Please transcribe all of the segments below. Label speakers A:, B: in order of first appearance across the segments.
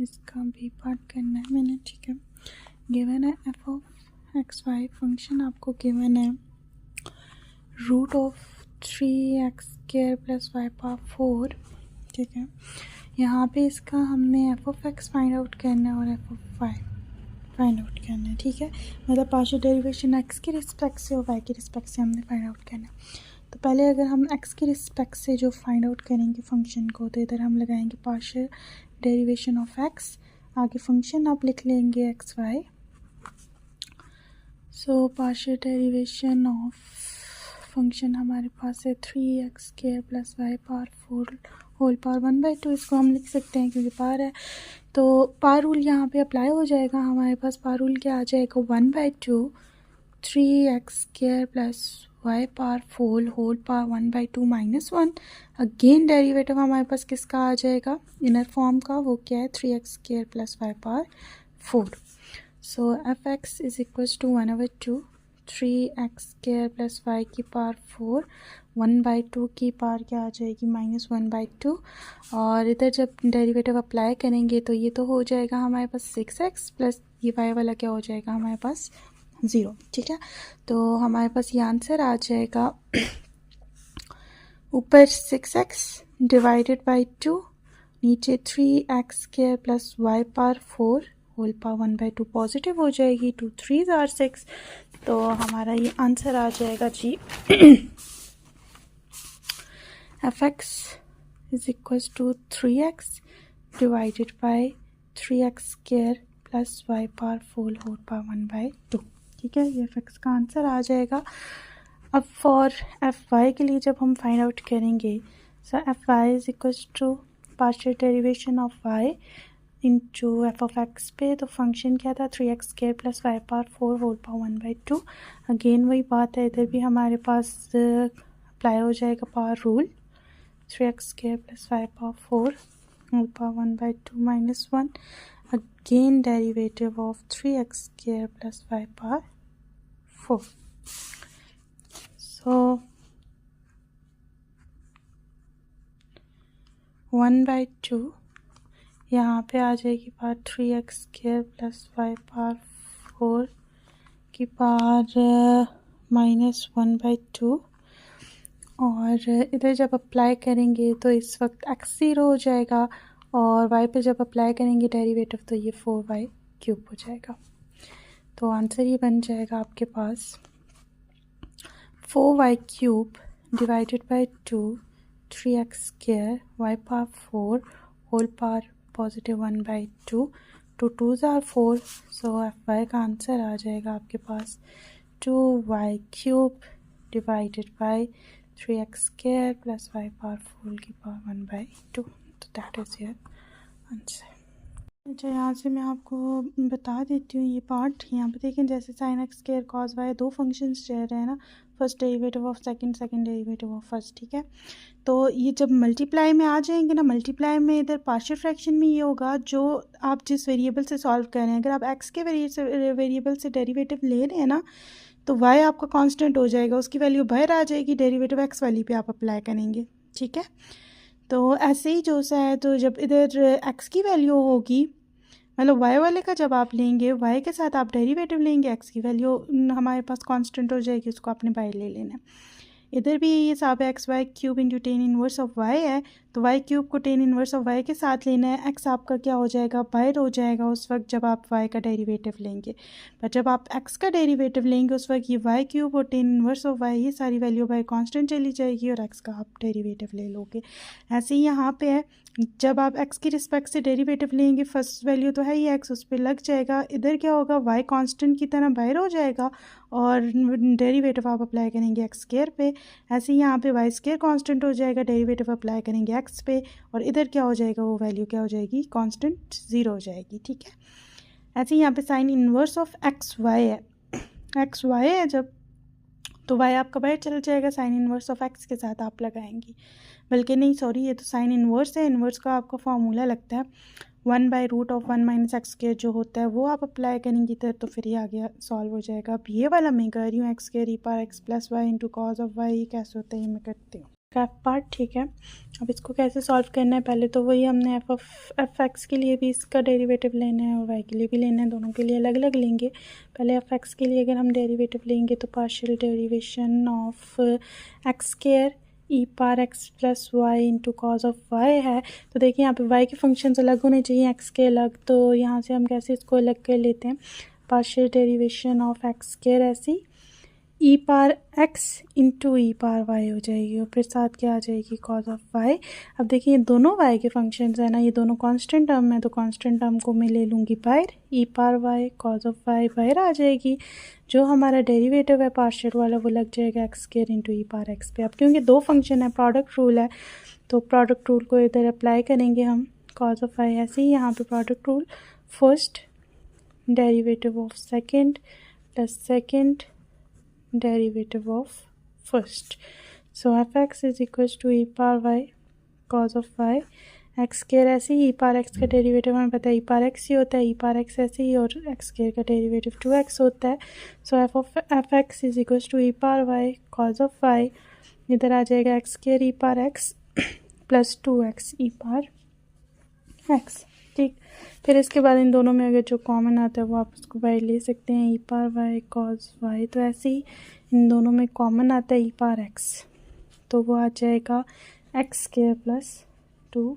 A: इसका भी पार्ट करना है मैंने, ठीक है। गिवन है F of X Y function आपको गिवन है root of 3x² plus Y power 4, ठीक है। यहाँ पे इसका हमने F of X find out करना है और F of Y find out करना है, ठीक है। मतलब पार्शियल डेरिवेशन एक्स के रिस्पेक्ट से और वाई के रिस्पेक्ट से हमने फाइंड आउट करना है। तो पहले अगर हम एक्स के रिस्पेक्ट से जो फाइंड आउट करेंगे फंक्शन को, तो इधर हम लगाएंगे पार्शियल डेरिवेशन ऑफ एक्स, आगे फंक्शन आप लिख लेंगे X Y. So partial derivation of function हमारे पास है 3x² plus Y power 4 whole power 1/2। इसको हम लिख सकते हैं क्योंकि पावर है, तो पावर रूल यहाँ पे अप्लाई हो जाएगा। हमारे पास पावर रूल क्या आ जाएगा, 1/2 3x² plus Y power 4 whole power 1/2 minus 1। Again derivative हमारे पास किसका आ जाएगा, इनर फॉर्म का, वो क्या है 3x² plus Y power 4। So F X is equals to 1/2 3x² plus Y की पावर 4 1/2 की पावर क्या आ जाएगी -1/2। और इधर जब डेरिवेटिव अप्लाई करेंगे तो ये तो हो जाएगा हमारे पास 6x प्लस ये वाई वाला क्या हो जाएगा हमारे पास 0, ठीक है। तो हमारे पास ये आंसर आ जाएगा ऊपर 6x डिवाइडेड बाई 2, नीचे 3x² plus Y power 4 whole power 1/2 positive हो जाएगी, 2 3s are 6। तो हमारा ये आंसर आ जाएगा जी F X is equals to 3x divided by 3x² plus Y power 4 whole power 1/2, ठीक है। ये एफ एक्स का आंसर आ जाएगा। अब फॉर एफ वाई के लिए जब हम फाइंड आउट करेंगे, so F Y is equals to partial derivation of Y into F of X पे, तो फंक्शन क्या था 3x² plus Y power 4 whole power 1/2। Again वही बात है, इधर भी हमारे पास अप्लाई हो जाएगा power rule, 3x² plus Y power 4 whole power 1/2 minus 1। Again derivative of 3x² plus Y power 4। So 1/2 यहाँ पे आ जाएगी power 3x² plus Y power 4 की पावर -1/2। और इधर जब अप्लाई करेंगे तो इस वक्त x 0 हो जाएगा और y पे जब अप्लाई करेंगे डेरिवेटिव तो ये 4y³ हो जाएगा। तो आंसर ये बन जाएगा आपके पास 4y³ divided by 2 3x² y power 4 whole power positive 1/2, 2 2s are 4। So F Y का आंसर आ जाएगा आपके पास 2y³ divided by 3x² plus Y power 4 की पावर 1/2। तो दैट इज़ योर आंसर। अच्छा, यहाँ से मैं आपको बता देती हूँ ये पार्ट। यहाँ पे देखें जैसे sin x² cos y दो फंक्शंस रह रहे हैं ना, first derivative of second, second derivative of first, ठीक है। तो ये जब मल्टीप्लाई में आ जाएंगे ना, मल्टीप्लाई में इधर पार्शियल फ्रैक्शन में ये होगा जो आप जिस वेरिएबल से सॉल्व कर रहे हैं, अगर आप x के वेरिएबल से डेरिवेटिव ले रहे हैं ना, तो y आपका कांस्टेंट हो जाएगा, उसकी वैल्यू बाहर आ जाएगी, डेरिवेटिव x वाली पे आप अप्लाई करेंगे, ठीक है। तो ऐसे ही जो सा है, तो जब इधर x की वैल्यू होगी, मतलब y वाले का जब आप लेंगे, y के साथ आप डेरिवेटिव लेंगे, x की वैल्यू हमारे पास कांस्टेंट हो जाएगी, उसको आपने बाहर ले लेना है। इधर भी ये हिसाब है, xy³ into tan inverse of y है, तो y³ को टेन इनवर्स ऑफ y के साथ लेना है। x आपका क्या हो जाएगा, बाहर हो जाएगा उस वक्त जब आप y का डेरिवेटिव लेंगे। पर जब आप x का डेरिवेटिव लेंगे उस वक्त ये y³ और टेन इनवर्स ऑफ y ये सारी वैल्यू बाय कांस्टेंट चली जाएगी और x का आप डेरिवेटिव ले लोगे। ऐसे ही यहाँ पे है, जब आप x की रिस्पेक्ट से डेरिवेटिव लेंगे, फर्स्ट वैल्यू तो है ही x, उस पर लग जाएगा। इधर क्या होगा, y कांस्टेंट की तरह बाहर हो जाएगा और डेरिवेटिव आप अप्लाई करेंगे x² पे। ऐसे ही यहाँ पे y² कांस्टेंट हो जाएगा, डेरिवेटिव अप्लाई करेंगे x पे, और इधर क्या हो जाएगा, वो वैल्यू क्या हो जाएगी, कांस्टेंट 0 हो जाएगी, ठीक है। ऐसे ही यहाँ पे साइन इनवर्स ऑफ xy है, xy है जब, तो y आपका बाहर चल जाएगा, साइन इनवर्स ऑफ x के साथ आप लगाएंगी, बल्कि नहीं सॉरी, ये तो साइन इनवर्स है, इनवर्स का आपका फार्मूला लगता है 1/√1 - x² जो होता है वो आप अप्लाई करेंगी इधर, तो फिर ये आगे सॉल्व हो जाएगा। अब ये वाला मैं कर रही हूँ x² e power x plus Y into cos of Y, कैसे होता है ये मैं करती हूँ। एफ पार्ट, ठीक है। अब इसको कैसे सॉल्व करना है, पहले तो वही हमने एफ एक्स के लिए भी इसका डेरिवेटिव लेना है और वाई के लिए भी लेना है, दोनों के लिए अलग अलग लेंगे। पहले एफ एक्स के लिए अगर हम डेरिवेटिव लेंगे तो partial derivation of X square E par X plus Y into cos of Y है। तो देखिए यहाँ पे वाई के फंक्शंस अलग होने चाहिए, एक्स के अलग, तो यहाँ से हम कैसे इसको अलग कर लेते हैं, partial derivation of X square ऐसी ई पार एक्स इंटू ई पार वाई हो जाएगी और फिर साथ क्या आ जाएगी, कॉज ऑफ वाई। अब देखिए ये दोनों वाई के फंक्शंस है ना, ये दोनों कांस्टेंट टर्म है, तो कांस्टेंट टर्म को मैं ले लूँगी बाहर, ई power Y cause of Y बाहर आ जाएगी। जो हमारा डेरिवेटिव है पार्शियल वाला वो लग जाएगा एक्स स्क्वायर इंटू ई पार एक्स पे। अब क्योंकि दो फंक्शन है, प्रोडक्ट रूल है, तो प्रोडक्ट रूल को इधर अप्लाई करेंगे हम, कॉज ऑफ वाई ऐसे ही यहाँ पे product rule, first derivative of second plus second derivative of first. So fx is equals to e power y cos of y x square ऐसे ही, e पार x का डेरिवेटिव हमें पता है e पार x ही होता है, e पार x ऐसे ही, और x स्केयर का डेरिवेटिव 2x होता है। So F X is equals to E पार y cos ऑफ y, इधर आ जाएगा x स्केयर e पार x प्लस 2x e पार x, ठीक। फिर इसके बाद इन दोनों में अगर जो कॉमन आता है वो आप उसको बाहर ले सकते हैं, ई पार वाई कॉस वाई, तो ऐसे ही इन दोनों में कॉमन आता है ई पार एक्स, तो वो आ जाएगा एक्स स्क्वायर प्लस 2x।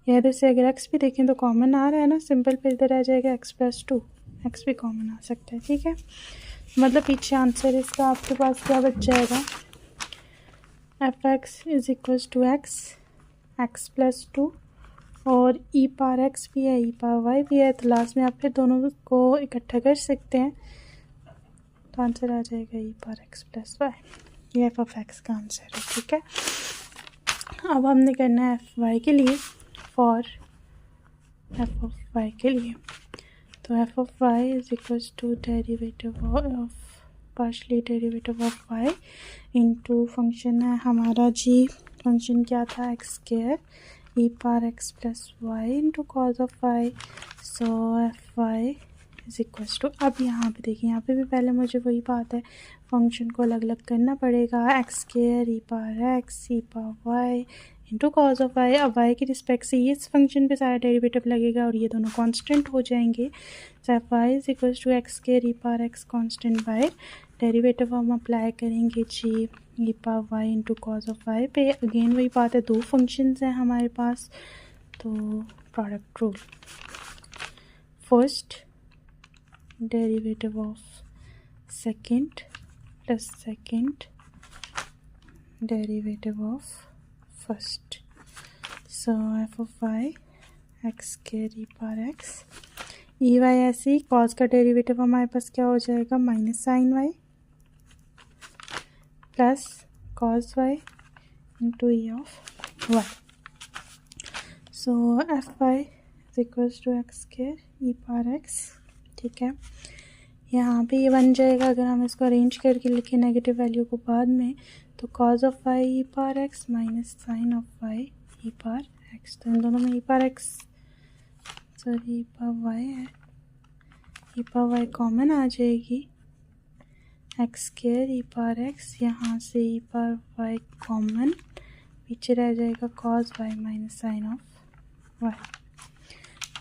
A: या इधर से अगर एक्स भी देखें तो कॉमन आ रहा है ना, सिंपल, फिर इधर आ जाएगा एक्स प्लस 2, एक्स भी कॉमन आ सकता है, ठीक है। मतलब पीछे आंसर इसका आपके पास क्या बच जाएगा, F X is equals to X plus 2 और ई पार एक्स भी है, ई पार वाई भी है, तो लास्ट में आप फिर दोनों को इकट्ठा कर सकते हैं, तो आंसर आ जाएगा ई पार एक्स प्लस वाई। ये एफ ऑफ एक्स का आंसर है, ठीक है। अब हमने करना है एफ वाई के लिए, फॉर एफ ऑफ वाई के लिए, तो F of Y is equals to derivative of partially derivative of Y into function है हमारा जी, फंक्शन क्या था, X square E par X plus Y into cos of Y. So F Y is equals to, अब यहाँ पे देखिए, यहाँ पे भी पहले मुझे वही बात है, फंक्शन को अलग अलग करना पड़ेगा, X square E par X E power Y into cos of Y. अब वाई की रिस्पेक्ट से इस फंक्शन पे सारा डेरिवेटिव लगेगा और ये दोनों कांस्टेंट हो जाएंगे। So F Y is equals to X square E par X constant by derivative हम अप्लाई करेंगे जी E power Y into cos of Y पे। अगेन वही बात है, दो फंक्शंस हैं हमारे पास, तो product rule, first derivative of second plus second derivative of first. So F of Y X square E power X, E Y ऐसे ही, कॉज का डेरिवेटिव हमारे पास क्या हो जाएगा, minus sine Y plus cos Y into E of Y. So F Y is equals to X square E power X, ठीक है। यहाँ पे ये बन जाएगा, अगर हम इसको अरेंज करके लिखें नेगेटिव वैल्यू को बाद में, तो cos of Y E power X minus sine of Y E power X, तो इन दोनों में E power X sorry E power Y है, ई पावर वाई कॉमन आ जाएगी, X square E power X, यहाँ से ई पावर वाई कॉमन, पीछे रह जाएगा cos Y minus sine of Y.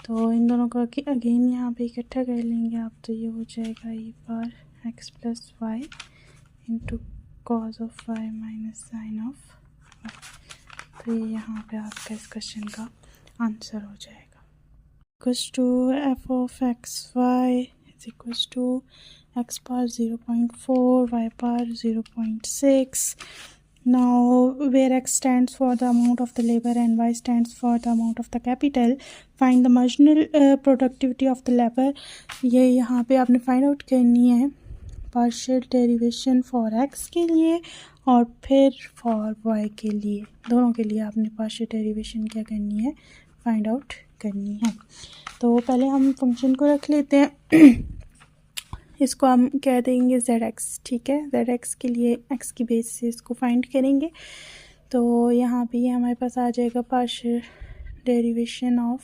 A: तो इन दोनों को अगेन यहाँ पे इकट्ठा कर लेंगे आप, तो ये हो जाएगा E power X plus Y into cos of Y minus sine of Y. तो ये यहाँ पे आपका इस क्वेश्चन का आंसर हो जाएगा। Equals to F of X Y is equals to x power 0.4, y power 0.6. Now, where x stands for the amount of the labor and y stands for the amount of the capital, find the marginal productivity of the labor. ये यहाँ पे आपने find out करनी है partial derivation for x के लिए और फिर फॉर y के लिए, दोनों के लिए आपने पार्शियल डेरिवेशन क्या करनी है, फाइंड आउट करनी है। तो पहले हम फंक्शन को रख लेते हैं, इसको हम कह देंगे ZX, ठीक है। ZX के लिए x की बेस से इसको फाइंड करेंगे, तो यहाँ पे हमारे पास आ जाएगा partial derivation of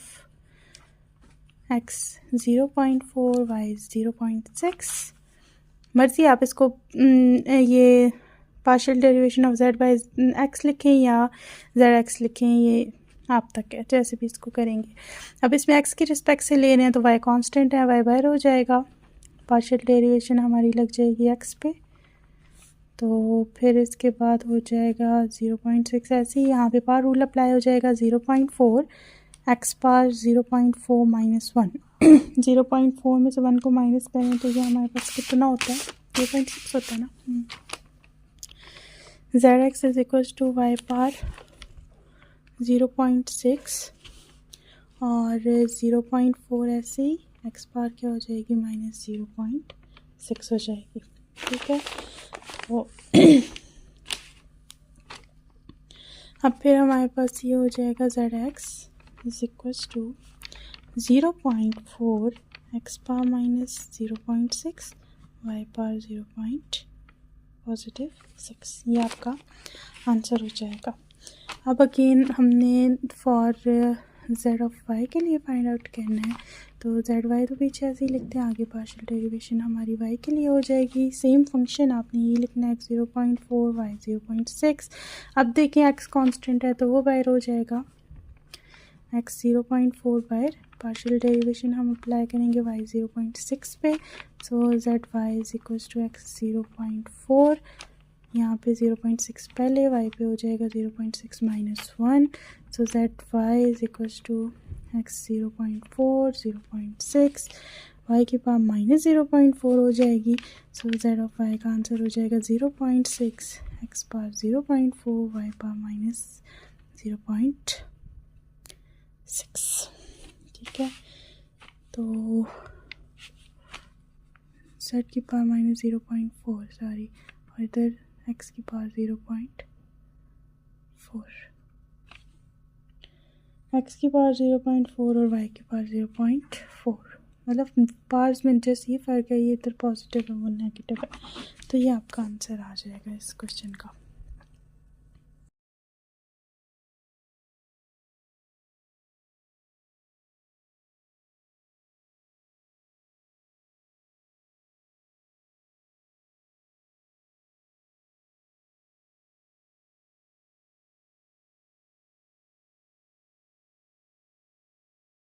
A: x 0.4, y 0.6 मर्ज़ी आप इसको ये partial derivation of z by x लिखें या zx लिखें, ये आप तक है, जैसे भी इसको करेंगे। अब इसमें x की रिस्पेक्ट से ले रहे हैं तो y कांस्टेंट है, y बाहर हो जाएगा, पार्शियल डेरिवेशन हमारी लग जाएगी x पे, तो फिर इसके बाद हो जाएगा 0.6। ऐसे ही यहाँ पे पार रूल अप्लाई हो जाएगा, 0.4 x पार 0.4 माइनस 1 0.4 में से 1 को माइनस करें तो ये हमारे पास कितना होता है, 0.6 होता है ना। zx is equal to Y पार 0.6 और 0.4 ऐसे ही x पार क्या हो जाएगी, माइनस 0.6 हो जाएगी। ठीक है, तो अब फिर हमारे पास ये हो जाएगा zx is equal to 0.4 x power minus 0.6 y power 0.6, ये आपका आंसर हो जाएगा। अब अगेन हमने फॉर z ऑफ y के लिए फाइंड आउट करना है, तो z y तो पीछे ऐसे ही लिखते हैं, आगे पार्शियल डेरिवेशन हमारी y के लिए हो जाएगी। सेम फंक्शन आपने ये लिखना है, x 0.4 y 0.6। अब देखें x कांस्टेंट है तो वो बाहर हो जाएगा, x 0.4 बाहर, पार्शियल डेरिवेशन हम अप्लाई करेंगे y 0.6 पे, so z y is equal to x 0.4, यहाँ पे 0.6 पहले, y पे हो जाएगा 0.6 minus 1, so z y is equal to x 0.4 0.6, y के पास माइनस 0.4 हो जाएगी, सो z ऑफ y का आंसर हो जाएगा 0.6 x पार 0.4 y पार माइनस 0.6। ठीक है, तो z की पावर माइनस 0.4 सॉरी, और इधर x की पावर 0.4, x की पावर 0.4 और y की पावर 0.4, मतलब पावर्स में जस्ट ये फ़र्क है, ये इधर पॉजिटिव है वो नेगेटिव है, तो ये आपका आंसर आ जाएगा इस क्वेश्चन का।